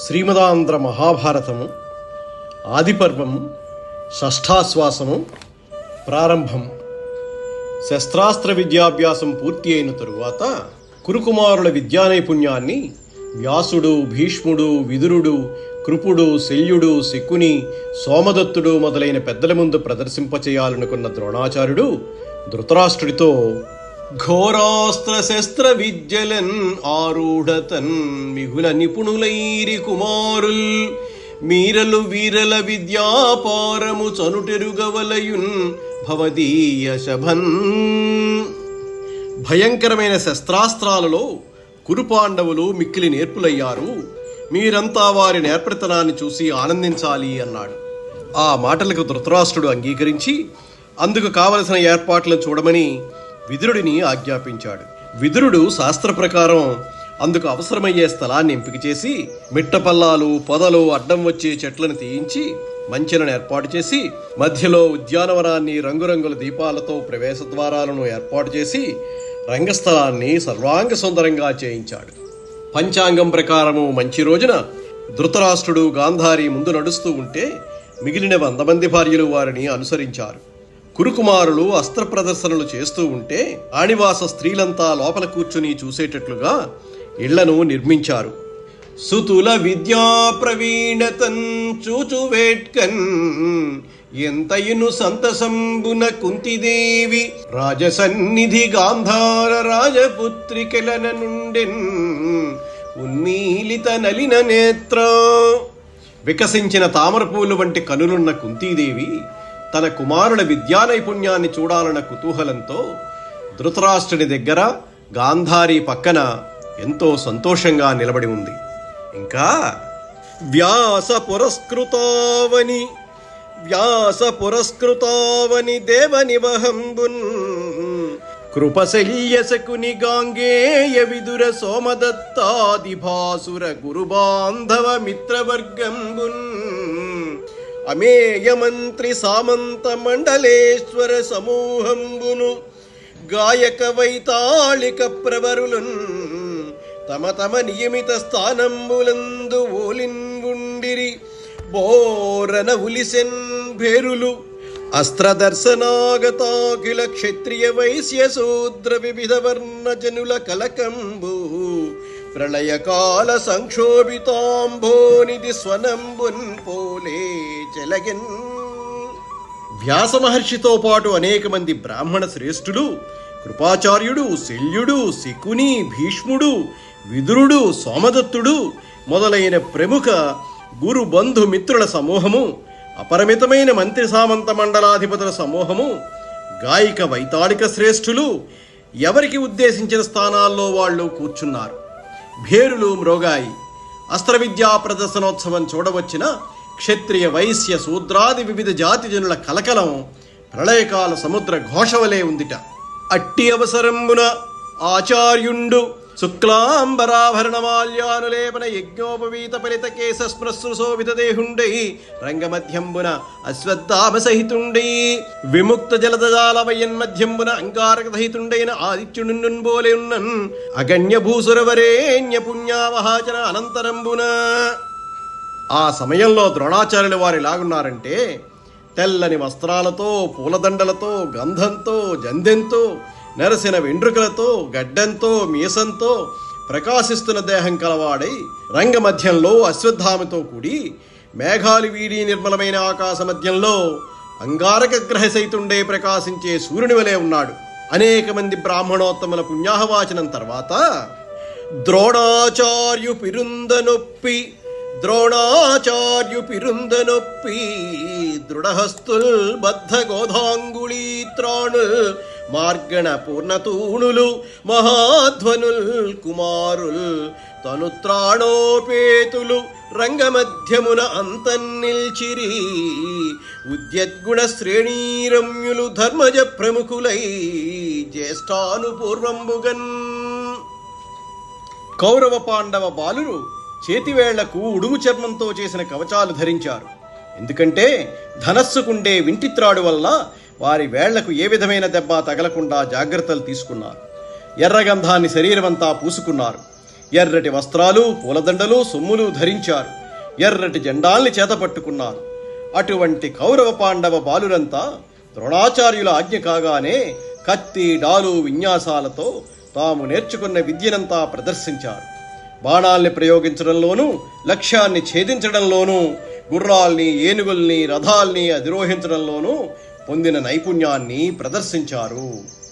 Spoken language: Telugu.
శ్రీమదాంధ్ర మహాభారతము ఆదిపర్వము షష్ఠాశ్వాసము ప్రారంభం. శస్త్రాస్త్ర విద్యాభ్యాసం పూర్తి అయిన తరువాత కురుకుమారుల విద్యానైపుణ్యాన్ని వ్యాసుడు, భీష్ముడు, విదురుడు, కృపుడు, శల్యుడు, శకుని, సోమదత్తుడు మొదలైన పెద్దల ముందు ప్రదర్శింపచేయాలనుకున్న ద్రోణాచార్యుడు ధృతరాష్ట్రుడితో ఘోరాస్త్ర శస్త్ర విద్యలన్ ఆరూఢతన్ మిగుల నిపుణులైరి కుమారుల్ మీరలు వీరల విద్యాపారము చనుటెరుగవలయున్ భవదీయ శభన్. భయంకరమైన శస్త్రాస్త్రాలలో కురుపాండవులు మిక్కిలి నేర్పులయ్యారు, మీరంతా వారి నేర్పరితనాన్ని చూసి ఆనందించాలి అన్నాడు. ఆ మాటలకు ధృతరాష్ట్రుడు అంగీకరించి అందుకు కావలసిన ఏర్పాట్లను చూడమని విదురుడిని ఆజ్ఞాపించాడు. విదురుడు శాస్త్ర ప్రకారం అందుకు అవసరమయ్యే స్థలాన్ని ఎంపిక చేసి మిట్టపల్లాలు, పొదలు, అడ్డం వచ్చే చెట్లను తీయించి మంచెలను ఏర్పాటు చేసి మధ్యలో ఉద్యానవనాన్ని రంగురంగుల దీపాలతో ప్రవేశ ద్వారాలను ఏర్పాటు చేసి రంగస్థలాన్ని సర్వాంగ సుందరంగా చేయించాడు. పంచాంగం ప్రకారము మంచి రోజున ధృతరాష్ట్రుడు గాంధారి ముందు నడుస్తూ ఉంటే మిగిలిన 100 మంది భార్యలు వారిని అనుసరించారు. కురుకుమారులు అస్త్ర ప్రదర్శనలు చేస్తూ ఉంటే ఆణివాస స్త్రీలంతా లోపల కూర్చుని చూసేటట్లుగా ఇళ్లను నిర్మించారు. సుతుల విద్యా ప్రవీణతన్ చూచువేట్కన్ ఎంతయును సంతసంబున కుంతిదేవి రాజసన్నిధి గాంధార రాజపుత్రికలన నుండెన్ ఉన్మీలిత నలిన నేత్ర. వికసించిన తామరపూలు వంటి కనులున్న కుంతీదేవి తన కుమారుల విద్యా నైపుణ్యాన్ని చూడాలన్న కుతూహలంతో ధృతరాష్ట్రుని దగ్గర గాంధారి పక్కన ఎంతో సంతోషంగా నిలబడి ఉంది. ఇంకా వ్యాస పురస్కృతావని దేవనివహంబున్ కృపశల్య శకుని గాంగేయ విదుర సోమదత్తాది భాసుర గురుబాంధవ మిత్రవర్గంబున్ అమేయ మంత్రి సామంత మండలేశ్వర సమూహంబును గాయక వైతాళిక ప్రవరులున్ తమ తమ నియమిత స్థానంబులందు ఓలిన్వుండిరి బోరన ఉలిసెన్ భేరులు అస్త్రదర్శనాగతాఖిల క్షత్రియ వైశ్య శూద్ర వివిధ వర్ణ జనుల కలకంబు ప్రళయకాల సంక్షోభితాంభోనిధి స్వనంబున్ పోలే చెలగెన్. వ్యాస మహర్షితో పాటు అనేక మంది బ్రాహ్మణ శ్రేష్ఠులు, కృపాచార్యుడు, శల్యుడు, శకుని, భీష్ముడు, విదురుడు, సోమదత్తుడు మొదలైన ప్రముఖ గురు బంధు మిత్రుల సమూహము, అపరిమితమైన మంత్రి సామంత మండలాధిపతుల సమూహము, గాయిక వైతాళిక శ్రేష్ఠులు ఎవరికి ఉద్దేశించిన స్థానాల్లో వాళ్ళు కూర్చున్నారు. భేరులు మ్రోగాయి. అస్త్ర విద్యా ప్రదర్శనోత్సవం చూడవచ్చిన క్షత్రియ వైశ్య శూద్రాది వివిధ జాతి జనుల కలకలం ప్రళయకాల సముద్ర ఘోషవలే ఉందిట. అట్టి అవసరంబున ఆచార్యుండు శుక్లాంబరాభరణమాల్యానులేపన యజ్ఞోపవీత ఫలిత కేశ స్మృశోభిత దేహుండై రంగమధ్యంబున అశ్వత్థామ సహితుండై విముక్త జలదజాల వయన్మధ్యంబున అంగారక సహితుండైన ఆదిత్యునున్ బోలే ఉన్నన్ అగణ్య భూసురవరేణ్య పుణ్యావహాచన అనంతరంబున. ఆ సమయంలో ద్రోణాచార్యుల వారు ఎలాగున్నారంటే తెల్లని వస్త్రాలతో, పూలదండలతో, గంధంతో, జందెంతో, నెరసిన వెండ్రుకలతో, గడ్డంతో, మీసంతో ప్రకాశిస్తున్న దేహం కలవాడై రంగమధ్యంలో అశ్వత్థామతో కూడి మేఘాలు వీడి నిర్మలమైన ఆకాశ మధ్యంలో అంగారక గ్రహ సైతుండే ప్రకాశించే సూర్యుని వలె ఉన్నాడు. అనేక మంది బ్రాహ్మణోత్తముల పుణ్యాహవాచనం తర్వాత ద్రోణాచార్యు పిరుందనొప్పి దృఢహస్తుల్ బద్ధ గోధాంగుళీత్రాణుల్ మార్గణ పూర్ణతూణులు మహాధ్వనుల్ కుమారుల్ తనుత్రాణోపేతులు రంగమధ్యమున అంతన్నిల్చిరి ఉద్యద్గుణ శ్రేణీరమ్యులు ధర్మజ ప్రముఖులై జ్యేష్ఠానుపూర్వంబుగన్. కౌరవ పాండవ బాలురు చేతివేళ్లకు ఉడుము చర్మంతో చేసిన కవచాలు ధరించారు. ఎందుకంటే ధనస్సుకుండే వింటిత్రాడు వల్ల వారి వేళ్లకు ఏ విధమైన దెబ్బ తగలకుండా జాగ్రత్తలు తీసుకున్నారు. ఎర్రగంధాన్ని శరీరమంతా పూసుకున్నారు. ఎర్రటి వస్త్రాలు, పూలదండలు, సొమ్ములు ధరించారు. ఎర్రటి జెండాల్ని చేతపట్టుకున్నారు. అటువంటి కౌరవ పాండవ బాలురంతా ద్రోణాచార్యుల ఆజ్ఞ కాగానే కత్తి, డాలు విన్యాసాలతో తాము నేర్చుకున్న విద్యనంతా ప్రదర్శించారు. బాణాల్ని ప్రయోగించడంలోనూ, లక్ష్యాన్ని ఛేదించడంలోనూ, గుర్రాల్ని, ఏనుగుల్ని, రథాల్ని అధిరోహించడంలోనూ పొందిన నైపుణ్యాన్ని ప్రదర్శించారు.